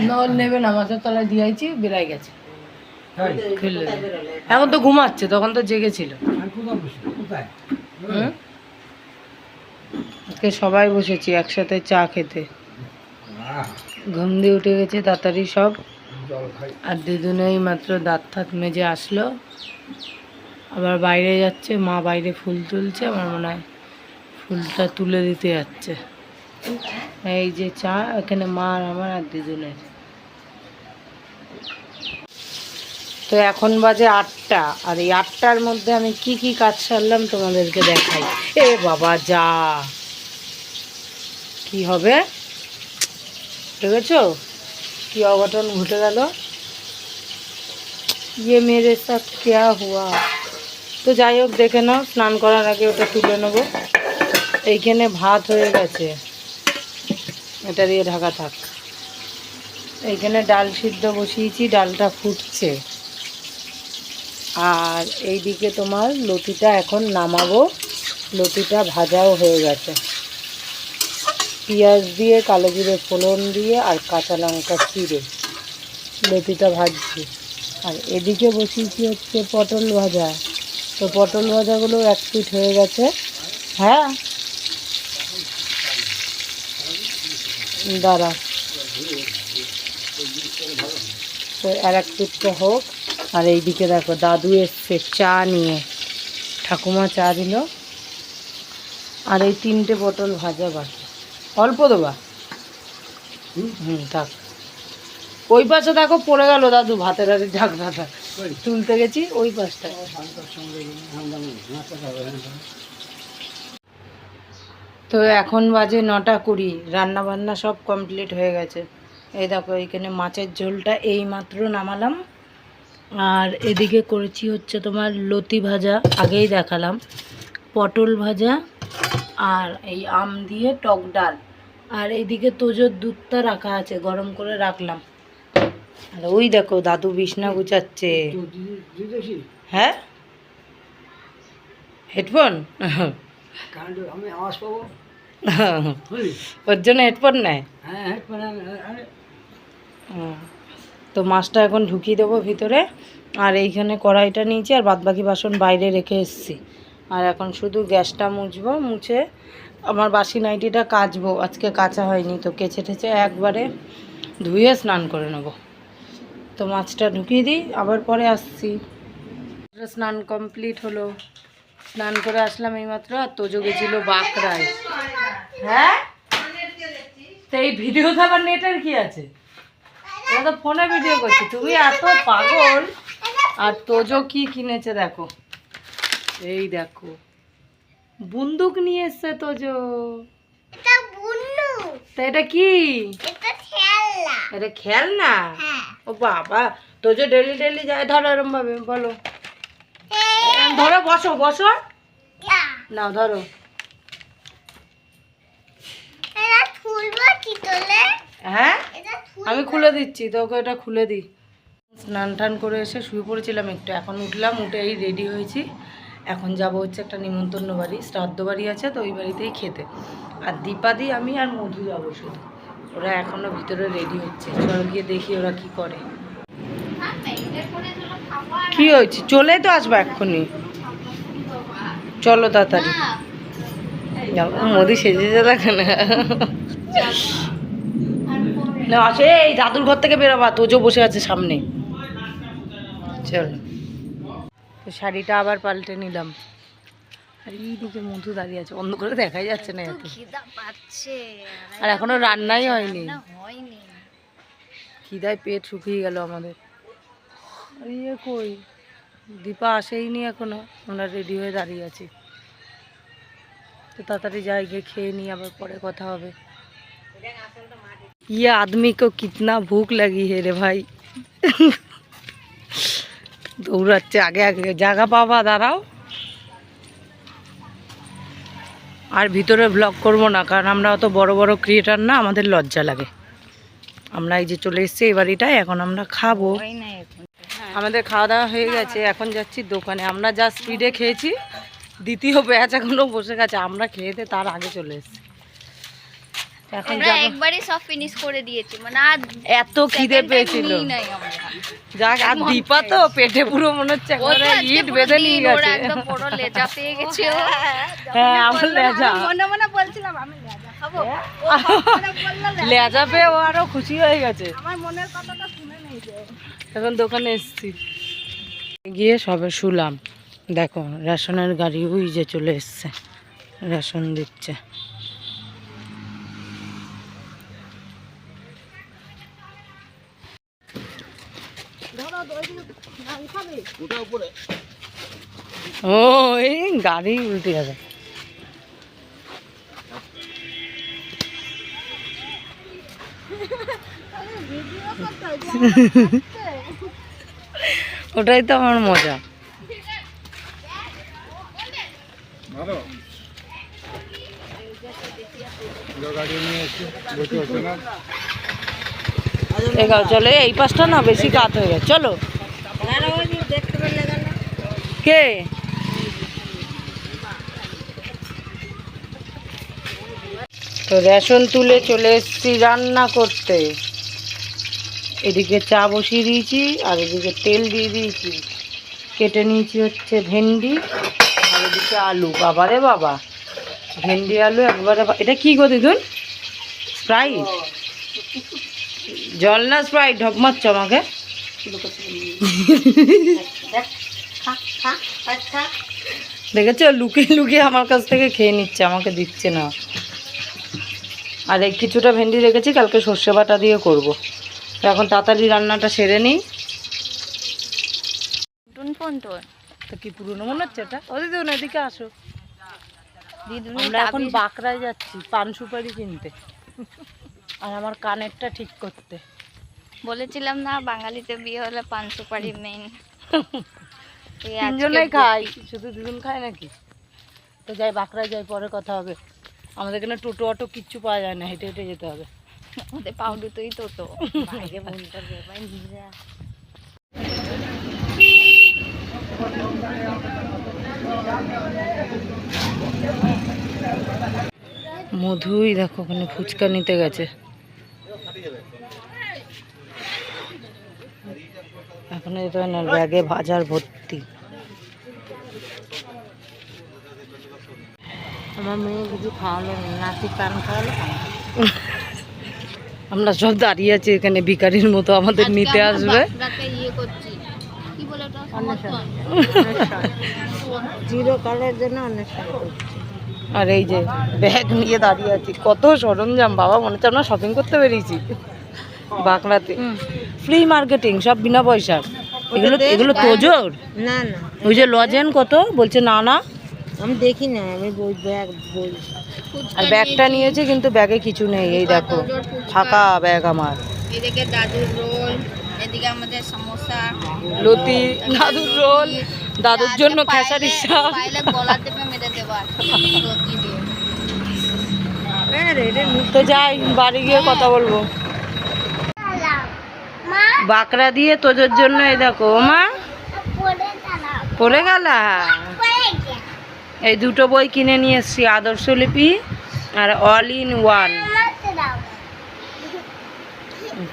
নল নেবে না, মাছের তলায় দিয়েছি, বেড়াই গেছে। এখন তো ঘুমাচ্ছে, তখন তো জেগেছিল। আজকে সবাই বসেছি একসাথে চা খেতে। ঘুম দিয়ে উঠে গেছে তাড়াতাড়ি সব। আর দিদুনেই মাত্র দাঁত থাত মেজে আসলো, আবার বাইরে যাচ্ছে। মা বাইরে ফুল তুলছে, আমার মনে হয় ফুলটা তুলে দিতে যাচ্ছে। এই যে চা, এখানে মা আর আমার আর দিদুনের। তো এখন বাজে 8টা, আর এই 8টার মধ্যে আমি কি কি কাজ সারলাম তোমাদেরকে দেখাই। এ বাবা, যা কি হবে দেখেছো, কি অঘটন ঘটে গেল। ये मेरे साथ क्या हुआ। তো যাই হোক, দেখে নাও। স্নান করার আগে ওটা তুলে নেবো। এইখানে ভাত হয়ে গেছে, এটা দিয়ে ঢাকা থাক। এইখানে ডাল সিদ্ধ বসিয়েছি, ডালটা ফুটছে। আর এইদিকে তোমার লতিটা এখন নামাবো। লতিটা ভাজাও হয়ে গেছে, পেঁয়াজ দিয়ে, কালো জিরে ফোড়ন দিয়ে আর কাঁচা লঙ্কা চিড়ে লতিটা ভাজছি। আর এদিকে বসিয়েছি হচ্ছে পটল ভাজা। তো পটল ভাজাগুলো 1 পিঠ হয়ে গেছে। হ্যাঁ, দাঁড়া, তো আর 1 পিঠটা হোক। আর এইদিকে দেখো, দাদু এসছে চা নিয়ে, ঠাকুমা চা দিল। আর এই 3টে পটল ভাজা বাকি, অল্প দেবা। থাক। ওই পাশে দেখো পড়ে গেল দাদু, ভাতের হাড়ি ঢাকনাটা তুলতে গেছি ওই পাশটা। তো এখন বাজে 9টা 20, রান্না বান্না সব কমপ্লিট হয়ে গেছে। এই দেখো, এইখানে মাছের ঝোলটা এই মাত্র নামালাম। আর এদিকে করেছি হচ্ছে তোমার লতি ভাজা, আগেই দেখালাম, পটল ভাজা, আর এই আম দিয়ে টক ডাল। আর এইদিকে তোজোর দুধটা রাখা আছে, গরম করে রাখলাম। আর ওই দেখো দাদু বিছনা গুছাচ্ছে। হ্যাঁ, হেডফোন আমি আওয়াজ পাবো, ওর জন্য হেডফোন নেয়। তো মাছটা এখন ঢুকিয়ে দেবো ভিতরে। আর এইখানে কড়াইটা নিয়েছি, আর বাদবাকি বাসন বাইরে রেখে এসেছি। আর এখন শুধু গ্যাসটা মুছবো, মুছে আমার বাসি নাইটিটা কাচবো। আজকে কাচা হয়নি, তো কেচে টেচে একবারে ধুয়ে স্নান করে নেব। তো মাছটা ঢুকিয়ে দিই, আবার পরে আসছি। স্নান কমপ্লিট হলো, স্নান করে আসলাম এইমাত্র। আর তোজো গেছিল বাঁকড়ায়। হ্যাঁ, তো এই ভিডিওতে আবার নেটের কি আছে? ওরা তো ফোনে ভিডিও করছে, তুমি এত পাগল। আর তোজো কি কিনেছে দেখো, এই দেখো বন্দুক নিয়ে এসছে তোজো। তা এটা কি? এটা খেলনা? ও বাবা, তোজো ডেলি ডেলি যায়। ধরো এরম ভাবে, বলো, ধরো, বসো বসো, নাও ধরো। হ্যাঁ, আমি খুলে দিচ্ছি তোকে, এটা খুলে দিই। স্নান টান করে এসে শুয়ে পড়েছিলাম একটু, এখন উঠলাম, উঠে এই রেডি হয়েছি। এখন যাব হচ্ছে একটা নিমন্ত্রণ বাড়ি, শ্রাদ্ধ বাড়ি আছে, তো ওই বাড়িতেই খেতে। আর দীপাদি, আমি আর মধু যাবো শুধু। ওরা এখনও ভিতরে রেডি হচ্ছে, চলো গিয়ে দেখি ওরা কি করে। কি হয়েছে? চলেই তো আসবো এক্ষুনি, চলো তাড়াতাড়ি। মোদি সেজেছে দেখে না, আসে এই দাদুর ঘর থেকে বেরোবা। তোজো বসে আছে সামনে, চলো। তো শাড়িটা আবার পাল্টে নিলাম। আর এইদিকে মধু দাঁড়িয়ে আছে, অন্ধ করে দেখাই যাচ্ছে না এত। আর এখনো রান্নাই হয়নি, খিদায় পেট শুকিয়ে গেল আমাদের। আর ইয়ে কই, দীপা আসেইনি এখনো, আমরা রেডি হয়ে দাঁড়িয়ে আছি। তো তাড়াতাড়ি যাই, গিয়ে খেয়ে নিই, আবার পরে কথা হবে। ये आदमी को कितना भूख लगी है रे भाई। দৌড়াচ্ছে আগে আগে, জায়গা পাবা দাঁড়াও। আর ভিতরে ব্লগ করব না, কারণ আমরা অত বড় বড় ক্রিয়েটার না, আমাদের লজ্জা লাগে। আমরা এই যে চলে এসেছি এই বাড়িটায়, এখন আমরা খাবো। আমাদের খাওয়া দাওয়া হয়ে গেছে, এখন যাচ্ছি দোকানে। আমরা যা স্পিডে খেয়েছি, দ্বিতীয় ব্যাচ এখনও বসে গেছে, আমরা খেয়েতে তার আগে চলে এসেছি। এখন আমরা যাবো। একবারই সব ফিনিশ করে দিয়েছি, মানে আর এত খিদে second time পেয়েছিল। নিই নাই আমরা। যাক, আর দীপা তো পেটে পুরো মনে হচ্ছে ও তো একেবারে আজকে ইট পুরো বেঁধে নিয়ে দিন ওর গেছে। একদম বড় লেজা পেয়ে গেছে ও। হ্যাঁ, আমার লেজা মনে মনে বলছিলাম আমি লেজা খাবো, লেজা পেয়ে ও আরো খুশি হয়ে গেছে। আমার মনের কথাটা শুনে নেই যে। এখন দোকানে এসেছি, গিয়ে সবে শুলাম। দেখো রেশনের গাড়ি ওই যে চলে এসছে, রেশন দিচ্ছে। ও এই গাড়ি উল্টে যাবে। ওটাই তো আমার মজা। এগারো চলে, এই পাশটা না বেশি কাত হয়ে গেছে, চলো। কে তো রেশন তুলে চলে এসেছি রান্না করতে। এদিকে চা বসিয়ে দিয়েছি আর এদিকে তেল দিয়ে দিয়েছি। কেটে নিয়েছি হচ্ছে ভেন্ডি আর এদিকে আলু। বাবা রে বাবা, ভেন্ডি আলু একবারে। এটা কি গো দিদুন? স্প্রাইট? জল না স্প্রাইট? ঢক মারছ আমাকে। দেখেছো, লুকিয়ে লুকিয়ে আমার কাছ থেকে খেয়ে নিচ্ছে, আমাকে দিচ্ছে না। আর এই কিছুটা ভেন্ডি রেখেছি, কালকে সর্ষে বাটা দিয়ে করব। তো এখন তাড়াতাড়ি রান্নাটা সেরে নিই। টুন ফোন তোর তো কি পুরনো মনে হচ্ছে এটা? ও দিদুন এদিকে আসো, দিদুন আমরা এখন বাঁকড়ায় যাচ্ছি পান সুপারি কিনতে আর আমার কানেরটা ঠিক করতে। বলেছিলাম না বাঙালিতে বিয়ে হলে পান সুপারি মেইন। তিনজনেই খাই, শুধু দিদুন খায় নাকি? তো যাই, বাঁকড়ায় যাই, পরে কথা হবে। আমাদের এখানে টোটো অটো কিচ্ছু পাওয়া যায় না, হেঁটে হেঁটে যেতে হবে। ওদের পাউডু তুই তো তো বাইরে মন করবে ভাই নিজে। মধুই দেখো ওখানে ফুচকা নিতে গেছে। এখন যেতে হয় না, ব্যাগে বাজার ভর্তি। আমার মেয়ে কিছু খাওয়ালো না, নাতি পান খাওয়ালো। আমরা সব দাঁড়িয়ে আছি এখানে ভিখারির মতো, আমাদের নিতে আসবে। ইয়ে করছি কি বলে ওটা, সমর্থন। চিরকালের জন্য অনুষ্ঠান করছি। আর এই যে ব্যাগ নিয়ে দাঁড়িয়ে আছি, কত সরঞ্জাম বাবা, মনে হচ্ছে আমরা শপিং করতে বেরিয়েছি বাঁকড়াতে। ফ্রি মার্কেটিং, সব বিনা পয়সার। এগুলো এগুলো তোজোর না না, ওই যে লজেন কত বলছে, না না আমি দেখি না, আমি বই ব্যাগ বই। আর ব্যাগটা নিয়েছে কিন্তু ব্যাগে কিছু নেই। এই দেখো ফাঁকা ব্যাগ আমার। এদিকে দাদুর রোল, এদিকে আমাদের সমোসা, লতি, দাদুর রোল, দাদুর জন্য খেসারি শাক। পাইলে গলা টেপে মেরে দেবো আর কি, লতি দিয়ে। তো যাই, বাড়ি গিয়ে কথা বলবো। বাঁকড়া দিয়ে তোজোর জন্য এই দেখো। ও মা, পড়ে গেলা? এই দুটো বই কিনে নিয়ে এসছি, আদর্শলিপি আর অল ইন ওয়ান।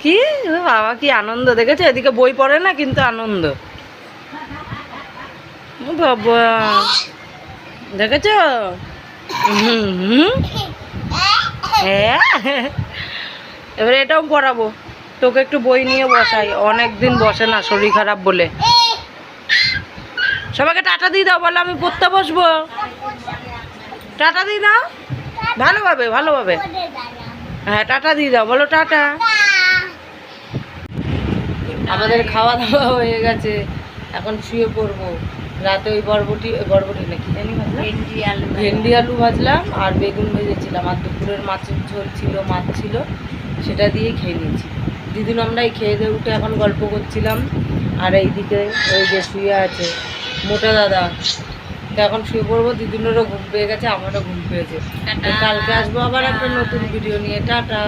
কি ও বাবা, কি আনন্দ দেখেছো? এদিকে বই পড়ে না কিন্তু আনন্দ। ও বাবা, দেখেছো? হ্যাঁ, এবারে এটাও পড়াবো। তোকে একটু বই নিয়ে বসাই, অনেক দিন বসে না, শরীর খারাপ বলে। সবাইকে টাটা দিয়ে দাও, বলো আমি পড়তে বসবো। টাটা দিয়ে দাও ভালোভাবে, ভালোভাবে। হ্যাঁ, টাটা দিয়ে দাও, বলো টাটা। আমাদের খাওয়া দাওয়া হয়ে গেছে, এখন শুয়ে পড়বো। রাতে ওই বরবটি না কি জানি ভাজলাম, ভেন্ডি আলু ভাজলাম আর বেগুন ভেজেছিলাম, আর দুপুরের মাছের ঝোল ছিল, মাছ ছিল, সেটা দিয়েই খেয়ে নিয়েছি। দিদুন আমরাই খেয়ে দিয়ে উঠে এখন গল্প করছিলাম। আর এইদিকে ওই যে শুয়ে আছে মোটা দাদা, তো এখন শুয়ে পড়বো। দিদুনেরও ঘুম পেয়ে গেছে, আমারও ঘুম পেয়েছে। কালকে আসবো আবার একটা নতুন ভিডিও নিয়ে। টাটা।